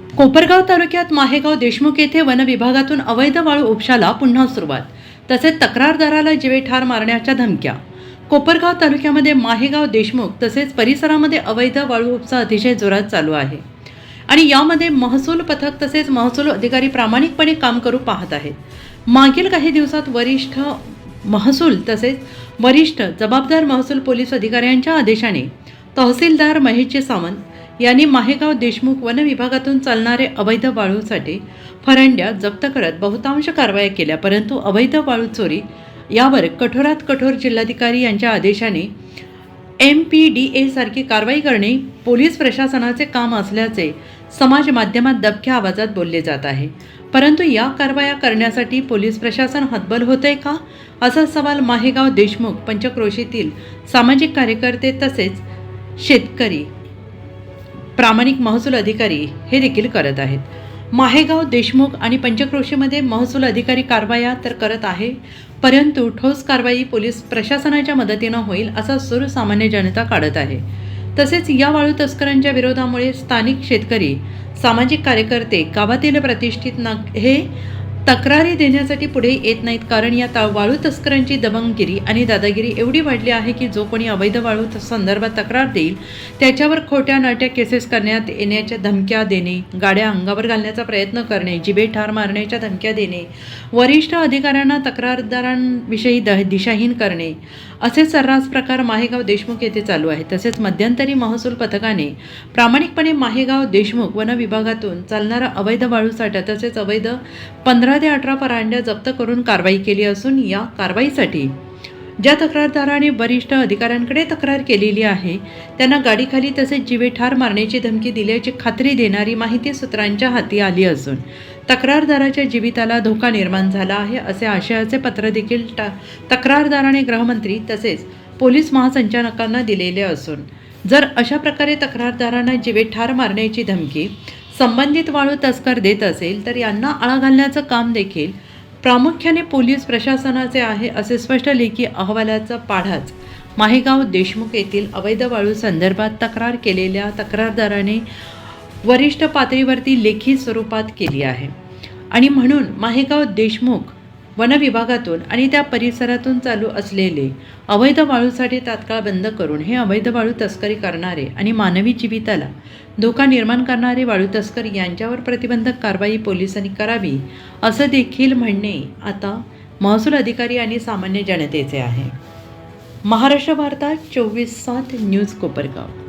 कोपरगाव तालुक्यात माहेगाव देशमुख येथे वन विभागातून अवैध वाळू उपशाला पुन्हा सुरुवात, तसेच तक्रारदाराला जीवेठार मारण्याच्या धमक्या। कोपरगाव तालुक्यामध्ये माहेगाव देशमुख तसेच परिसरामध्ये अवैध वाळू उपसा अतिशय जोरात चालू आहे आणि यामध्ये महसूल पथक तसेच महसूल अधिकारी प्रामाणिकपणे काम करू पाहत आहेत। मागील काही दिवसात वरिष्ठ महसूल तसेच वरिष्ठ जबाबदार महसूल पोलीस अधिकाऱ्यांच्या आदेशाने तहसीलदार महेशजी सावंत यांनी माहेगाव देशमुख वन विभागातून चालणारे अवैध वाळूसाठी फरंड्या जप्त करत बहुतांश कारवाया केल्या, परंतु अवैध वाळू चोरी यावर कठोरात कठोर जिल्हाधिकारी यांच्या आदेशाने MPDA सारखी कारवाई करणे पोलीस प्रशासनाचे काम असल्याचे समाज माध्यमात दबक्या आवाजात बोलले जात आहे। परंतु या कारवाया करण्यासाठी पोलीस प्रशासन हतबल होते का, असा सवाल माहेगाव देशमुख पंचक्रोशीतील सामाजिक कार्यकर्ते तसेच शेतकरी प्रामाणिक महसूल अधिकारी हे देखील करत आहेत। माहेगाव देशमुख आणि पंचक्रोशीमध्ये महसूल अधिकारी कारवाया तर करत आहे, परंतु ठोस कारवाई पोलीस प्रशासनाच्या मदतीनं होईल असा सूर सामान्य जनता काढत आहे। तसेच या वाळू तस्करांच्या विरोधामुळे स्थानिक शेतकरी सामाजिक कार्यकर्ते गावातील प्रतिष्ठित हे तक्रारी देण्यासाठी पुढे येत नाहीत, कारण या वाळू तस्करांची दबंगगिरी आणि दादागिरी एवढी वाढली आहे की जो कोणी अवैध वाळू संदर्भात तक्रार देईल त्याच्यावर खोट्या नाट्या केसेस करण्यात येण्याच्या धमक्या देणे, गाड्या अंगावर घालण्याचा प्रयत्न करणे, जिबे ठार मारण्याच्या धमक्या देणे, वरिष्ठ अधिकाऱ्यांना तक्रारदारांविषयी दिशाहीन करणे असे सर्रास प्रकार माहेगाव देशमुख येथे चालू आहे। तसेच मध्यंतरी महसूल पथकाने प्रामाणिकपणे माहेगाव देशमुख वन विभागातून चालणारा अवैध वाळू साठा तसेच अवैध 15 ते 18 फरांड्या जप्त करून कारवाई केली असून या कारवाईसाठी ज्या तक्रारदाराने वरिष्ठ अधिकाऱ्यांकडे तक्रार केलेली आहे त्यांना गाडीखाली तसेच जीवे ठार मारण्याची धमकी दिल्याची खात्री देणारी माहिती सूत्रांच्या हाती आली असून तक्रारदाराच्या जीविताला धोका निर्माण झाला आहे असे आशयाचे पत्र देखील तक्रारदाराने गृहमंत्री तसेच पोलीस महासंचालकांना दिलेले असून जर अशा प्रकारे तक्रारदारांना जीवे ठार मारण्याची धमकी संबंधित वाळू तस्कर देत असेल तर यांना आळा घालण्याचं काम देखील प्रामुख्याने पोलीस प्रशासनाचे आहे असे स्पष्ट लेखी अहवालाचा पाढाच माहेगाव देशमुख येथील अवैध वाळू संदर्भात तक्रार केलेल्या तक्रारदाराने वरिष्ठ पातळीवरती लेखी स्वरूपात केली आहे। आणि म्हणून माहेगाव देशमुख वन विभागातून आणि त्या परिसरातून चालू असलेले अवैध वाळूसाठी तात्काळ बंद करून हे अवैध वाळू तस्करी करणारे आणि मानवी जीविताला धोका निर्माण करणारे वाळू तस्कर यांच्यावर प्रतिबंधक कारवाई पोलिसांनी करावी असं देखील म्हणणे आता महसूल अधिकारी आणि सामान्य जनतेचे आहे। महाराष्ट्र वार्ता 24/7 न्यूज कोपरगाव।